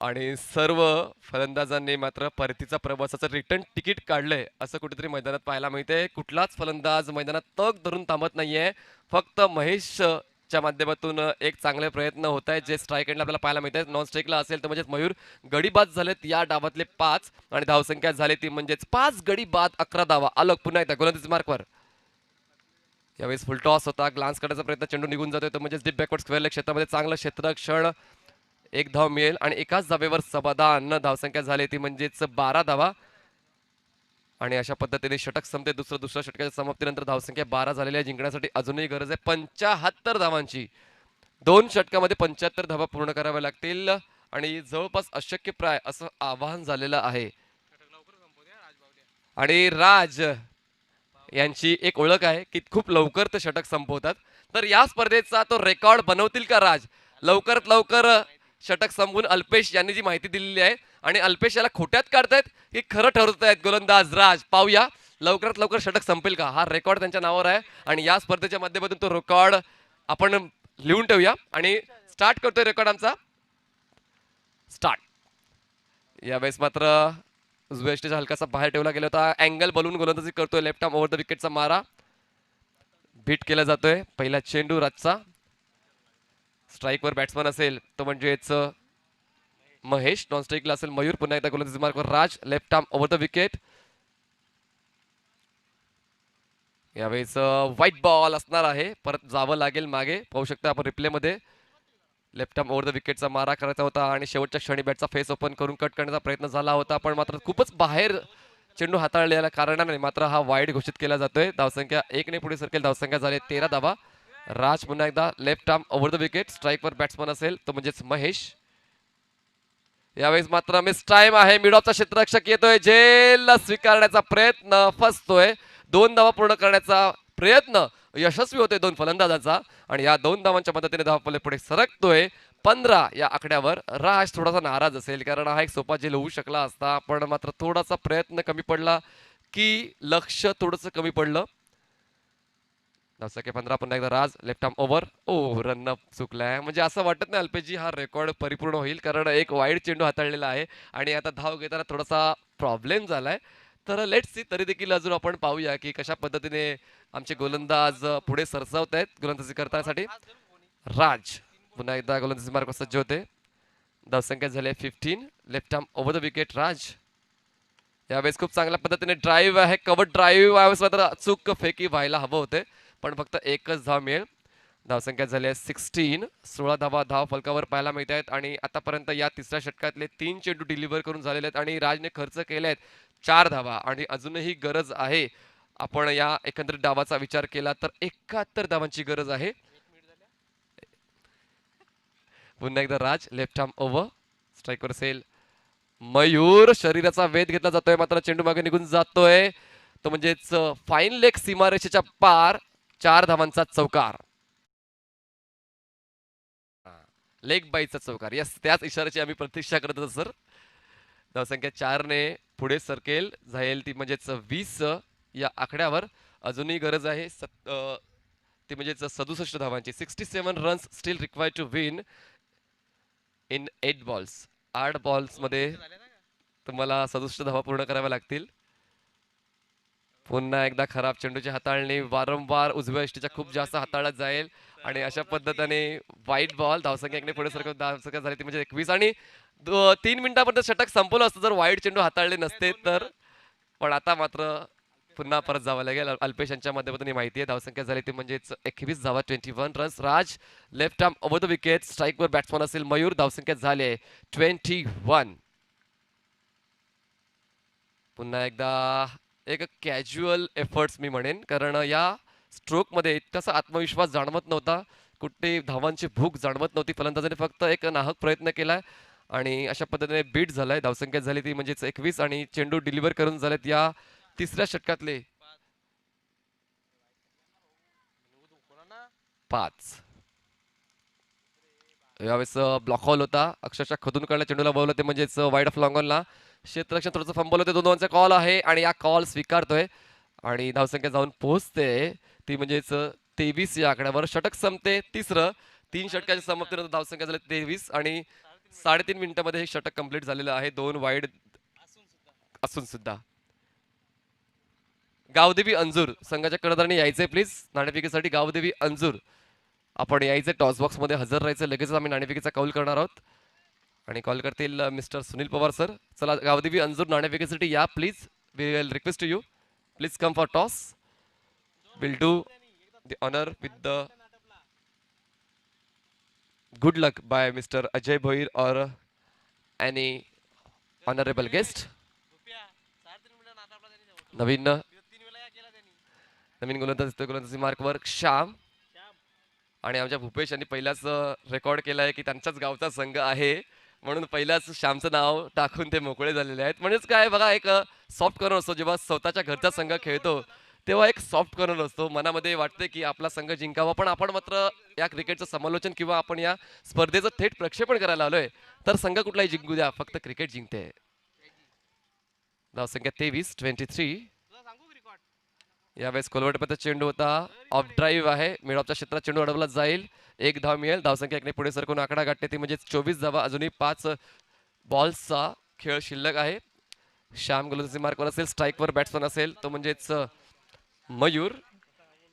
आणि सर्व फलंदाजांनी मात्र परतीचा प्रवासाचं रिटर्न तिकीट काढलंय असं कुठेतरी मैदानात पाहायला मिळतंय. कुठलाच फलंदाज मैदानात तग धरून थांबत नाहीये. फक्त महेशच्या माध्यमातून एक चांगले प्रयत्न होत आहेत जे स्ट्राईक एंडला आपल्याला पाहायला मिळत आहेत. नॉन स्ट्राईकला असेल तर म्हणजेच मयूर. गडीबाद झालेत या डावातले 5 आणि धावसंख्या झाली ती म्हणजेच 5 गडी बाद 11 धावा. आलोक पुन्हा एकदा गोलंदाजी मार्कवर. यावेळेस फुल टॉस होता. ग्लान्स करण्याचा प्रयत्न. चेंडू निघून जातोय तो म्हणजेच डीप बॅकवर्ड स्क्वेअर लेग क्षेत्रामध्ये चांगलं क्षेत्ररक्षण. 1 धाव मिळेल आणि एकाच धावेवर समाधान. धावसंख्या झाली ती म्हणजेच 12 धावा आणि अशा पद्धतीने षटक संपते. दुसऱ्या षटकाच्या समाप्तीनंतर धावसंख्या 12 झालेली आहे. जिंकण्यासाठी अजूनही गरज आहे 75 धावांची. 2 षटकामध्ये 75 धावा पूर्ण कराव्या लागतील आणि जवळपास अशक्य प्राय असं आवाहन झालेलं आहे. आणि राज यांची एक ओळख आहे की खूप लवकर ते षटक संपवतात. तर या स्पर्धेचा तो रेकॉर्ड बनवतील का राज? लवकरात लवकर षटक संपवून अल्पेश यांनी जी माहिती दिलेली आहे आणि अल्पेश याला खोट्यात काढतायत की खरं ठरवत आहेत गोलंदाज राज? पाहूया लवकरात लवकर षटक संपेल का. हा रेकॉर्ड त्यांच्या नावावर आहे आणि या स्पर्धेच्या माध्यमातून तो रेकॉर्ड आपण लिहून ठेवूया आणि स्टार्ट करतोय रेकॉर्ड आमचा. स्टार्ट. यावेळेस मात्र उजव्या यष्टीचा हलकासा बाहेर ठेवला गेला होता. अँगल बलून गोलंदाजी करतोय. लेफ्ट आर्म ओव्हर द विकेटचा मारा बीट केला जातोय. पहिला चेंडू राजचा. स्ट्राईकवर बॅट्समन असेल तो म्हणजेच महेश. नॉन स्ट्राईकला असेल मयूर. पुन्हा एकदा गोलंदाजी मार्कवर Raj. Left arm over the wicket. यावेळेस व्हाईट बॉल असणार आहे. परत जावं लागेल मागे. पाहू शकता आपण रिप्ले मध्ये. लेफ्ट आर्म ओव्हर द विकेटचा मारा करायचा होता आणि शेवटच्या क्षणी बॅटचा फेस ओपन करून कट करण्याचा प्रयत्न झाला होता पण मात्र खूपच बाहेर चेंडू हाताळलेल्या कारणाने मात्र हा वाईड घोषित केला जातोय. धावसंख्या 1 ने पुढे सरकेल. धावसंख्या झाली 13 धावा. राज पुन्हा एकदा left arm over the wicket. स्ट्राईकवर बॅट्समन असेल तो म्हणजेच महेश. यावेळेस मात्र मिस टाइम आहे. मिड ऑफचा क्षेत्ररक्षक येतोय. झेल स्वीकारण्याचा प्रयत्न फसतोय. 2 धावा पूर्ण करण्याचा प्रयत्न यशस्वी होतोय 2 फलंदाजाचा आणि या 2 धावांच्या मदतीने धावपल्ले पुढे सरकतोय. 15 या आकड्यावर. राज थोडासा नाराज असेल कारण हा एक सोपा झेल होऊ शकला असता पण मात्र थोडासा प्रयत्न कमी पडला की लक्ष थोडंसं कमी पडलं. धावसंख्या 15. पुन्हा एकदा राज. Left arm over. ओ रन चुकलाय. म्हणजे असं वाटत नाही अल्पेशजी हा रेकॉर्ड परिपूर्ण होईल कारण एक वाईड चेंडू हाताळलेला आहे आणि आता धाव घेताना थोडासा प्रॉब्लेम झालाय. तर लेट्स सी. तरी देखील अजून आपण पाहूया की कशा पद्धतीने आमचे गोलंदाज पुढे सरसावत आहेत गोलंदाजी करण्यासाठी. राज पुन्हा एकदा गोलंदाजी मार्ग सज्ज होते. धावसंख्या झाली 15. Left arm over the wicket Raj. यावेळेस खूप चांगल्या पद्धतीने ड्राईव्ह आहे. कव्हर ड्राईव्ह यावेळेस मात्र अचूक फेकी व्हायला हवं होते पण फक्त एकच धाव मिळेल. धावसंख्या झाली आहे 16. 16 धावा धाव फलकावर पाहायला मिळत आहेत आणि आतापर्यंत या तिसऱ्या षटकातले 3 चेंडू डिलिव्हर करून झालेले आहेत आणि राजने खर्च केले आहेत 4 धावा आणि अजूनही गरज आहे. आपण या एकंदरीत डावाचा विचार केला तर 71 धावांची गरज आहे. पुन्हा एकदा राज. Left arm over. स्ट्राईकवर असेल मयूर. शरीराचा वेध घेतला जातोय मात्र चेंडू मागे निघून जातोय. तो म्हणजेच फाईन लेग सीमारेषेच्या पार. 4 धावांचा चौकार. लेग बाईचा चौकार. यस त्याच इशाऱ्याची आम्ही प्रतीक्षा करत होतो सर. धावसंख्या 4 ने पुढे सरकेल. जाईल ती म्हणजेच 20 या आकड्यावर. अजूनही गरज आहे ती म्हणजेच 67 धावांची. 67 runs still required to win in 8 balls. 8 balls मध्ये तुम्हाला 67 धावा पूर्ण कराव्या लागतील. पुन्हा एकदा खराब चेंडूची हाताळणी. वारंवार उजव्या यष्टीच्या खूप जास्त हाताळला जाईल आणि अशा पद्धतीने व्हाईट बॉल. धावसंख्या 1 ने पुढे सरकत. धावसंख्या झाली ती म्हणजे 21 आणि 3 मिनिटापर्यंत षटक संपवलं असतं जर वाईट चेंडू हाताळले नसते तर. पण आता मात्र पुन्हा परत जावं लागेल. अल्पेश यांच्या माध्यमातून ही माहिती आहे. धावसंख्या झाली ती म्हणजेच 21 धावा. 21 runs. Raj left arm over the wicket. स्ट्राईकवर बॅट्समन असेल मयूर. धावसंख्या झाली आहे 21. पुन्हा एकदा एक कॅज्युअल एफर्ट्स मी म्हणेन कारण या स्ट्रोक मध्ये इतकासा आत्मविश्वास जाणवत नव्हता. कुठे धावांची भूक जाणवत नव्हती. फलंदाजाने फक्त एक नाहक प्रयत्न केलाय आणि अशा पद्धतीने बीट झालाय. धावसंख्या झाली ती म्हणजेच 21 आणि चेंडू डिलिव्हर करून झालेत या तिसऱ्या षटकातले 5. यावेळेस ब्लॉक हॉल होता. अक्षरशः खदून काढल्या चेंडूला बॉल होते म्हणजेच वाईड ऑफ लॉंगॉनला. क्षेत्ररक्षण थोडंसं फंबल होते. 2 धावांचा कॉल आहे आणि या कॉल स्वीकारतोय आणि धावसंख्या जाऊन पोहोचते ती म्हणजेच 23 या आकड्यावर. षटक संपते तिसरं. 3 षटकाच्या समाप्तीनंतर धावसंख्या झाली 23 आणि 3.5 मिनिटांमध्ये हे षटक कंप्लीट झालेलं आहे. 2 वाईड असून सुद्धा. गावदेवी अंजूर संघाच्या कर्णधारांनी यायचंय प्लीज नाणेफेकीसाठी. गावदेवी अंजूर आपण यायचं टॉस बॉक्स मध्ये हजर राहायचं. लगेच आम्ही नाणेफेकीचा कौल करणार आहोत आणि कॉल करतील मिस्टर सुनील पवार सर. चला गावदेवी अंजूर नाणेफेकीसाठी या please. We will request to you please come for toss. Will do the honour with the good luck by mister Ajay Bhoir और एनी ऑनरेबल गेस्ट. नवीन गोलंदाज मार्कवर श्याम. आणि आमच्या भूपेश यांनी पहिलाच रेकॉर्ड केला आहे की त्यांच्याच गावचा संघ आहे म्हणून पहिल्याच श्यामचं नाव टाकून ते मोकळे झालेले आहेत. म्हणजेच काय बघा, एक सॉफ्ट कॉर्नर असतो जेव्हा स्वतःच्या घरचा संघ खेळतो तेव्हा एक सॉफ्ट कॉर्नर असतो. मनामध्ये वाटते की आपला संघ जिंकावा, पण आपण मात्र या क्रिकेटचं समालोचन किंवा आपण या स्पर्धेचं थेट प्रक्षेपण करायला आलोय. तर संघ कुठलाही जिंकू द्या, फक्त क्रिकेट जिंकते. धावसंख्या 23-23. यावेळेस कोलवटपत्र चेंडू होता, ऑफ ड्राईव्ह आहे, मिड ऑफच्या क्षेत्रात चेंडू अडवला जाईल, एक धाव मिळेल. धावसंख्या एकने पुढे सरकून आकडा गाठते ती म्हणजे 24 धावा. अजूनही 5 बॉल्सचा खेळ शिल्लक आहे. श्याम गोलंदाजी मार्कवर असेल, स्ट्राईकवर बॅट्समन असेल तो म्हणजेच मयूर.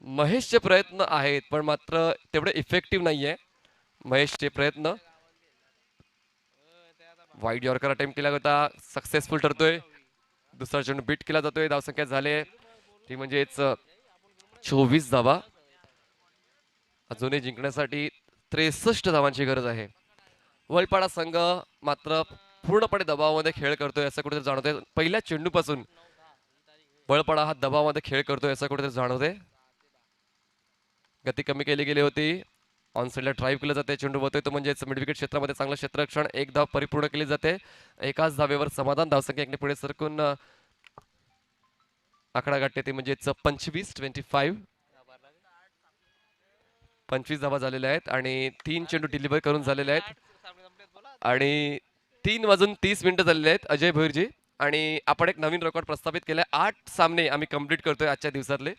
महेशचे प्रयत्न आहेत पण मात्र तेवढे इफेक्टिव्ह नाहीये महेशचे प्रयत्न. वाईड यॉर्कर अटेम्प्ट केला होता, सक्सेसफुल ठरतोय. दुसरा चेंडू बीट केला जातोय. धावसंख्या झाले ती म्हणजेच 24 धावा. अजूनही जिंकण्यासाठी 63 धावांची गरज आहे. वलपाडा संघ मात्र पूर्णपणे दबावामध्ये खेळ करतोय असं कुठेतरी जाणवतंय. पहिल्या चेंडूपासून वलपाडा हा दबावामध्ये खेळ करतोय असं कुठेतरी जाणवतंय. गती कमी केली गेली होती. ऑन साईडला ड्राईव्ह केलं जाते, चेंडू होतोय तो म्हणजेच मिड विकेट क्षेत्रामध्ये चांगलं क्षेत्ररक्षण. एक धाव परिपूर्ण केली जाते, एकाच धावेवर समाधान. धावसंख्या एकने पुढे सरकून आकडा गाठते ती म्हणजेच 25-25. 25 धावा झालेल्या आहेत आणि 3 चेंडू डिलिव्हर करून झालेले आहेत आणि 3:30 झालेले आहेत अजय भोईरजी. आणि आपण एक नवीन रेकॉर्ड प्रस्थापित केलाय. 8 सामने आम्ही कंप्लीट करतोय आजच्या दिवसातले.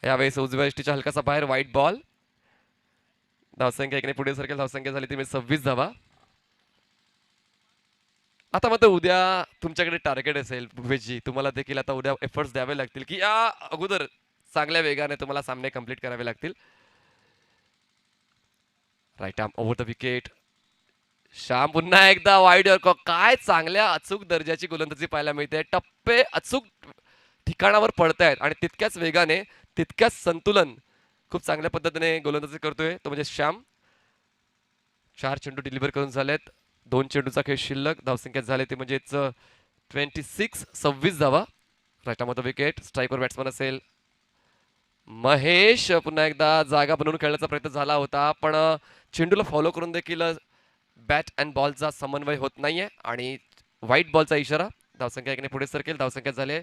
यावेळेस उजव्या यष्टीच्या हलकासा बाहेर व्हाईट बॉल. धावसंख्या एकने पुढे सरकेल. धावसंख्या झाली ती 26 धावा. आता मात्र उद्या तुमच्याकडे टार्गेट असेल भूपेशजी, तुम्हाला देखील आता उद्या एफर्ट्स द्यावे लागतील की या अगोदर चांगल्या वेगाने तुम्हाला सामने कंप्लीट करावे लागतील. Right arm over the wicket. Shyam पुन्हा एकदा वाईड यॉर्कर. काय चांगल्या अचूक दर्जाची गोलंदाजी पाहायला मिळते. टप्पे अचूक ठिकाणावर पडतायत आणि तितक्याच वेगाने, तितक्याच संतुलन खूप चांगल्या पद्धतीने गोलंदाजी करतोय तो म्हणजे श्याम. 4 चेंडू डिलिव्हर करून झालेत, 2 चेंडूचा खेळ शिल्लक. धावसंख्या झाली ती म्हणजेच 26 धावा. Right arm wicket. स्ट्राईकवर बॅट्समन असेल महेश. पुन्हा एकदा जागा बनवून खेळण्याचा प्रयत्न झाला होता पण चेंडूला फॉलो करून देखील बॅट अँड बॉलचा समन्वय होत नाहीये आणि व्हाईट बॉलचा इशारा. धावसंख्या एकने पुढे सरकेल. धावसंख्या झाले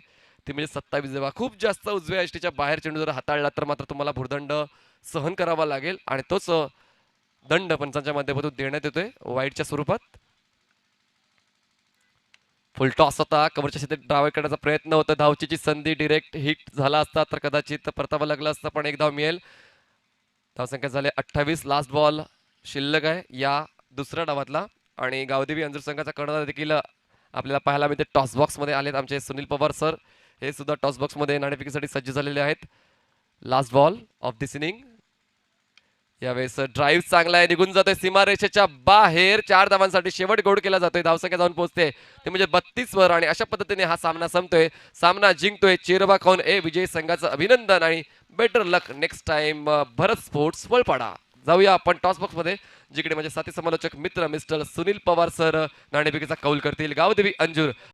ती म्हणजे 27 धावा. खूप जास्त उजव्या यष्टीच्या बाहेर चेंडू जर हाताळला तर मात्र तुम्हाला भूर्दंड सहन करावा लागेल आणि तोच दंड पंचांच्या माध्यमातून देण्यात येतोय वाईडच्या स्वरूपात. फुल टॉस होता, कव्हरच्या क्षेत्रात डावे करण्याचा प्रयत्न होता. धावचीची संधी, डिरेक्ट हिट झाला असता तर कदाचित परतावं लागलं असतं पण एक धाव मिळेल. धावसंख्या झाले 28. लास्ट बॉल शिल्लक आहे या दुसऱ्या डावातला आणि गावदेवी अंजूर संघाचा कर्णधार देखील आपल्याला पाहायला मिळते. टॉस बॉक्स मध्ये आलेत आमचे सुनील पवार सर, हे सुद्धा टॉस बॉक्स मध्ये नाणेफेकीसाठी सज्ज झालेले आहेत. Last ball of this inning. यावेळेस ड्राईव्ह चांगला आहे, निघून जातोय सीमारेषेच्या बाहेर. 4 धावांसाठी शेवट गोड केला जातोय. धावसंख्या जाऊन पोहोचते ते म्हणजे 32 वर आणि अशा पद्धतीने हा सामना संपतोय, सामना जिंकतोय चेरबा खाऊन ए विजय संघाचं अभिनंदन आणि बेटर लक नेक्स्ट टाइम. भरत स्पोर्ट्स वलपाडा. जाऊया आपण टॉस बॉक्स मध्ये जिकडे म्हणजे साथी समालोचक मित्र मिस्टर सुनील पवार सर नाणेफेकीचा कौल करतील. गावदेवी अंजूर